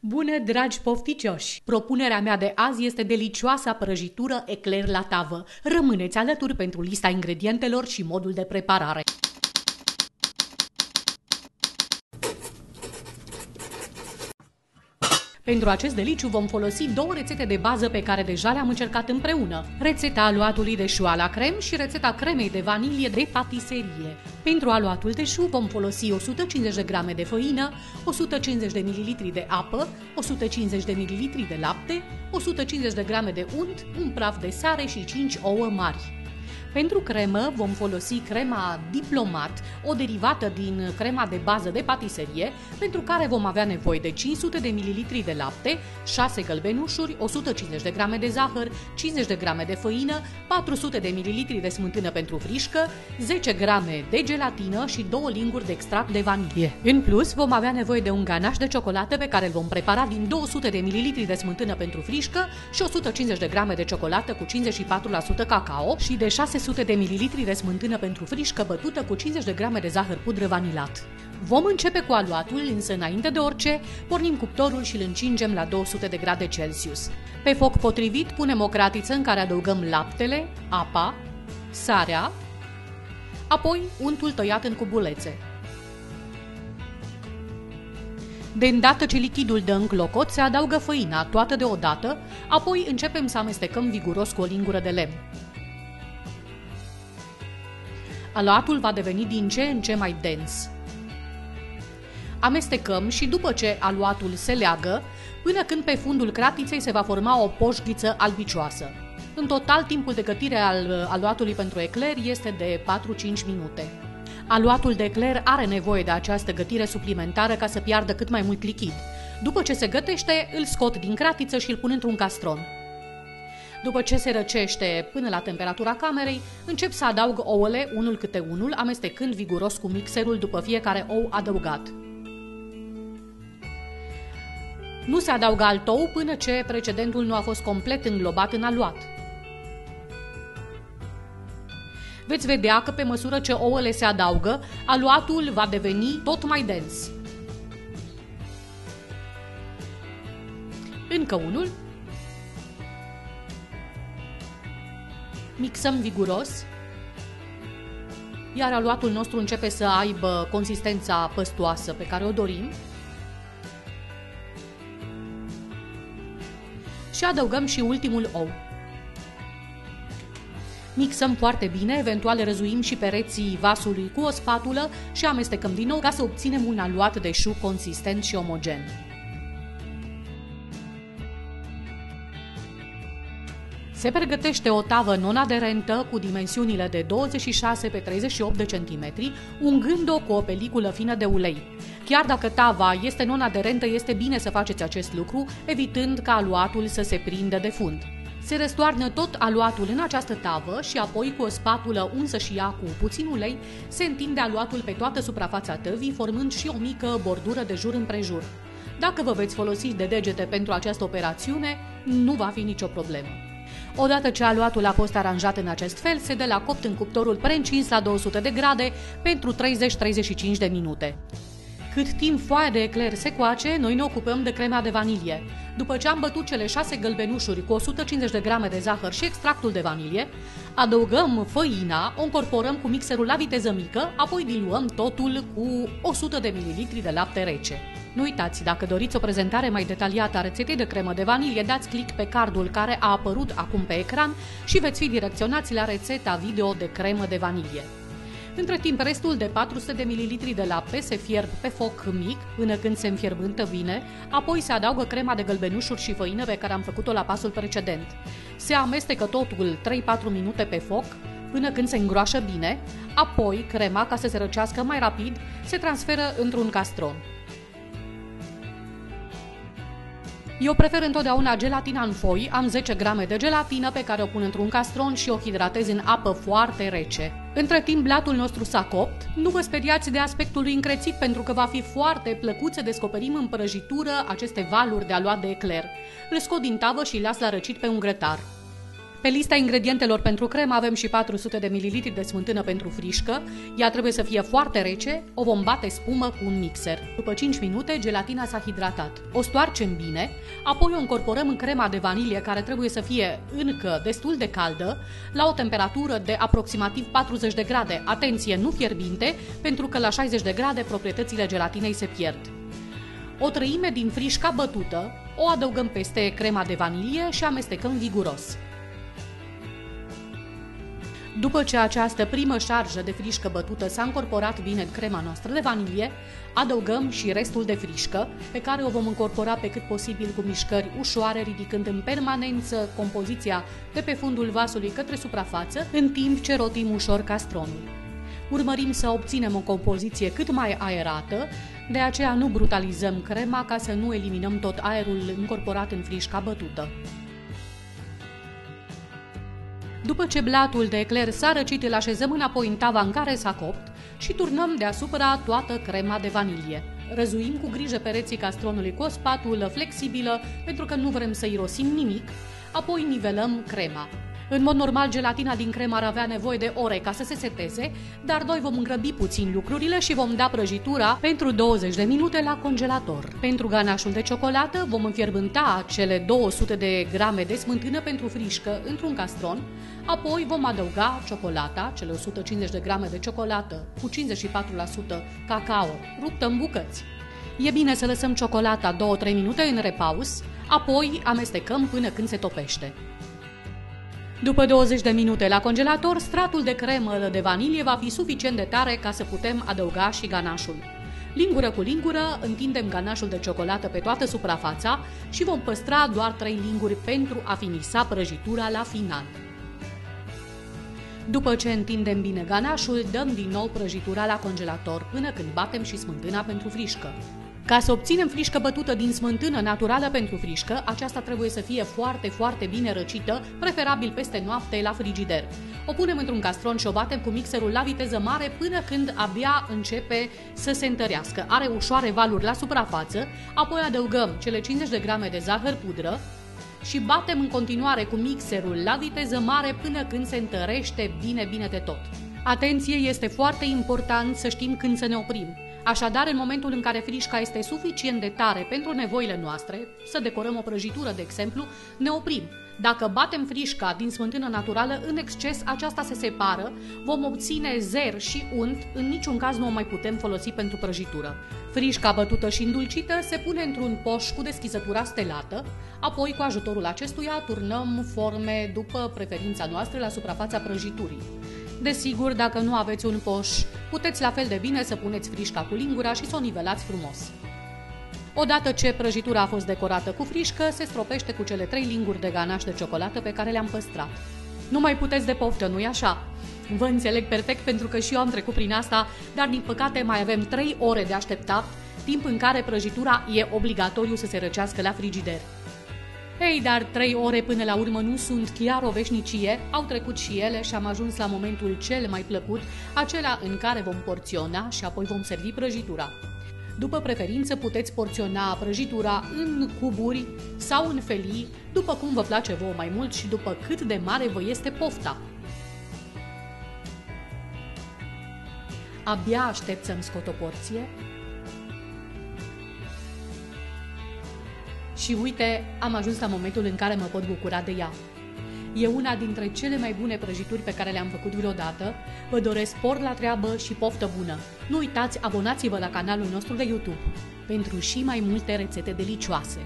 Bună, dragi pofticioși! Propunerea mea de azi este delicioasa prăjitură ecler la tavă. Rămâneți alături pentru lista ingredientelor și modul de preparare. Pentru acest deliciu vom folosi două rețete de bază pe care deja le-am încercat împreună. Rețeta aluatului de șu la crem și rețeta cremei de vanilie de patiserie. Pentru aluatul de șu vom folosi 150 de grame de făină, 150 de ml de apă, 150 de ml de lapte, 150 de grame de unt, un praf de sare și 5 ouă mari. Pentru cremă vom folosi crema Diplomat, o derivată din crema de bază de patiserie, pentru care vom avea nevoie de 500 de ml de lapte, 6 gălbenușuri, 150 de grame de zahăr, 50 de grame de făină, 400 de ml de smântână pentru frișcă, 10 grame de gelatină și 2 linguri de extract de vanilie. În plus, vom avea nevoie de un ganaș de ciocolată pe care îl vom prepara din 200 de ml de smântână pentru frișcă și 150 de grame de ciocolată cu 54% cacao și de 600 de ml de smântână pentru frișcă bătută cu 50 de grame de zahăr pudră vanilat. Vom începe cu aluatul, însă înainte de orice, pornim cuptorul și îl încingem la 200 de grade Celsius. Pe foc potrivit punem o cratiță în care adăugăm laptele, apa, sarea, apoi untul tăiat în cubulețe. De îndată ce lichidul dă în clocot, se adaugă făina, toată deodată, apoi începem să amestecăm viguros cu o lingură de lemn. Aluatul va deveni din ce în ce mai dens. Amestecăm și după ce aluatul se leagă, până când pe fundul cratiței se va forma o poșghiță albicioasă. În total, timpul de gătire al aluatului pentru ecler este de 4-5 minute. Aluatul de ecler are nevoie de această gătire suplimentară ca să piardă cât mai mult lichid. După ce se gătește, îl scot din cratiță și îl pun într-un castron. După ce se răcește până la temperatura camerei, încep să adaug ouăle unul câte unul, amestecând viguros cu mixerul după fiecare ou adăugat. Nu se adaugă alt ou până ce precedentul nu a fost complet înglobat în aluat. Veți vedea că pe măsură ce ouăle se adaugă, aluatul va deveni tot mai dens. Încă unul. Mixăm viguros, iar aluatul nostru începe să aibă consistența păstoasă pe care o dorim. Și adăugăm și ultimul ou. Mixăm foarte bine, eventual răzuim și pereții vasului cu o spatulă și amestecăm din nou ca să obținem un aluat de șu consistent și omogen. Se pregătește o tavă non-aderentă cu dimensiunile de 26 pe 38 de centimetri, ungând-o cu o peliculă fină de ulei. Chiar dacă tava este non-aderentă, este bine să faceți acest lucru, evitând ca aluatul să se prindă de fund. Se răstoarnă tot aluatul în această tavă și apoi cu o spatulă unsă și ea cu puțin ulei, se întinde aluatul pe toată suprafața tăvii, formând și o mică bordură de jur împrejur. Dacă vă veți folosi de degete pentru această operațiune, nu va fi nicio problemă. Odată ce aluatul a fost aranjat în acest fel, se dă la copt în cuptorul preîncins la 200 de grade pentru 30-35 de minute. Cât timp foaia de ecler se coace, noi ne ocupăm de crema de vanilie. După ce am bătut cele 6 gălbenușuri cu 150 de grame de zahăr și extractul de vanilie, adăugăm făina, o încorporăm cu mixerul la viteză mică, apoi diluăm totul cu 100 de ml de lapte rece. Nu uitați, dacă doriți o prezentare mai detaliată a rețetei de cremă de vanilie, dați click pe cardul care a apărut acum pe ecran și veți fi direcționați la rețeta video de cremă de vanilie. Între timp, restul de 400 de ml de lapte se fierb pe foc mic până când se înfierbântă bine, apoi se adaugă crema de gălbenușuri și făină pe care am făcut-o la pasul precedent. Se amestecă totul 3-4 minute pe foc până când se îngroașă bine, apoi crema, ca să se răcească mai rapid, se transferă într-un castron. Eu prefer întotdeauna gelatina în foi, am 10 grame de gelatină pe care o pun într-un castron și o hidratez în apă foarte rece. Între timp, blatul nostru s-a copt, nu vă speriați de aspectul lui încrețit pentru că va fi foarte plăcut să descoperim în prăjitură aceste valuri de aluat de ecler. Îl scot din tavă și îl las la răcit pe un grătar. Pe lista ingredientelor pentru cremă avem și 400 de ml de smântână pentru frișcă. Ea trebuie să fie foarte rece, o vom bate spumă cu un mixer. După 5 minute, gelatina s-a hidratat. O stoarcem bine, apoi o încorporăm în crema de vanilie, care trebuie să fie încă destul de caldă, la o temperatură de aproximativ 40 de grade. Atenție, nu fierbinte, pentru că la 60 de grade proprietățile gelatinei se pierd. O treime din frișca bătută o adăugăm peste crema de vanilie și amestecăm viguros. După ce această primă șarjă de frișcă bătută s-a încorporat bine în crema noastră de vanilie, adăugăm și restul de frișcă, pe care o vom încorpora pe cât posibil cu mișcări ușoare, ridicând în permanență compoziția de pe fundul vasului către suprafață, în timp ce rotim ușor castronul. Urmărim să obținem o compoziție cât mai aerată, de aceea nu brutalizăm crema ca să nu eliminăm tot aerul încorporat în frișca bătută. După ce blatul de ecler s-a răcit, îl așezăm înapoi în tava în care s-a copt și turnăm deasupra toată crema de vanilie. Răzuim cu grijă pereții castronului cu o spatulă flexibilă pentru că nu vrem să irosim nimic, apoi nivelăm crema. În mod normal, gelatina din cremă ar avea nevoie de ore ca să se seteze, dar noi vom îngrăbi puțin lucrurile și vom da prăjitura pentru 20 de minute la congelator. Pentru ganașul de ciocolată vom înfierbânta cele 200 de grame de smântână pentru frișcă într-un castron, apoi vom adăuga ciocolata, cele 150 de grame de ciocolată cu 54% cacao, ruptă în bucăți. E bine să lăsăm ciocolata 2-3 minute în repaus, apoi amestecăm până când se topește. După 20 de minute la congelator, stratul de cremă de vanilie va fi suficient de tare ca să putem adăuga și ganașul. Lingură cu lingură, întindem ganașul de ciocolată pe toată suprafața și vom păstra doar 3 linguri pentru a finisa prăjitura la final. După ce întindem bine ganașul, dăm din nou prăjitura la congelator până când batem și smântâna pentru frișcă. Ca să obținem frișcă bătută din smântână naturală pentru frișcă, aceasta trebuie să fie foarte bine răcită, preferabil peste noapte la frigider. O punem într-un castron și o batem cu mixerul la viteză mare până când abia începe să se întărească. Are ușoare valuri la suprafață, apoi adăugăm cele 50 de grame de zahăr pudră și batem în continuare cu mixerul la viteză mare până când se întărește bine de tot. Atenție, este foarte important să știm când să ne oprim. Așadar, în momentul în care frișca este suficient de tare pentru nevoile noastre, să decorăm o prăjitură, de exemplu, ne oprim. Dacă batem frișca din smântână naturală în exces, aceasta se separă, vom obține zer și unt, în niciun caz nu o mai putem folosi pentru prăjitură. Frișca bătută și îndulcită se pune într-un poș cu deschizătura stelată, apoi cu ajutorul acestuia turnăm forme după preferința noastră la suprafața prăjiturii. Desigur, dacă nu aveți un poș, puteți la fel de bine să puneți frișca cu lingura și să o nivelați frumos. Odată ce prăjitura a fost decorată cu frișcă, se stropește cu cele 3 linguri de ganaș de ciocolată pe care le-am păstrat. Nu mai puteți de poftă, nu-i așa? Vă înțeleg perfect pentru că și eu am trecut prin asta, dar din păcate mai avem 3 ore de așteptat, timp în care prăjitura e obligatoriu să se răcească la frigider. Ei, dar 3 ore până la urmă nu sunt chiar o veșnicie, au trecut și ele și am ajuns la momentul cel mai plăcut, acela în care vom porționa și apoi vom servi prăjitura. După preferință puteți porționa prăjitura în cuburi sau în felii, după cum vă place vouă mai mult și după cât de mare vă este pofta. Abia aștept să-mi scot o porție. Și uite, am ajuns la momentul în care mă pot bucura de ea. E una dintre cele mai bune prăjituri pe care le-am făcut vreodată. Vă doresc spor la treabă și poftă bună. Nu uitați, abonați-vă la canalul nostru de YouTube pentru și mai multe rețete delicioase.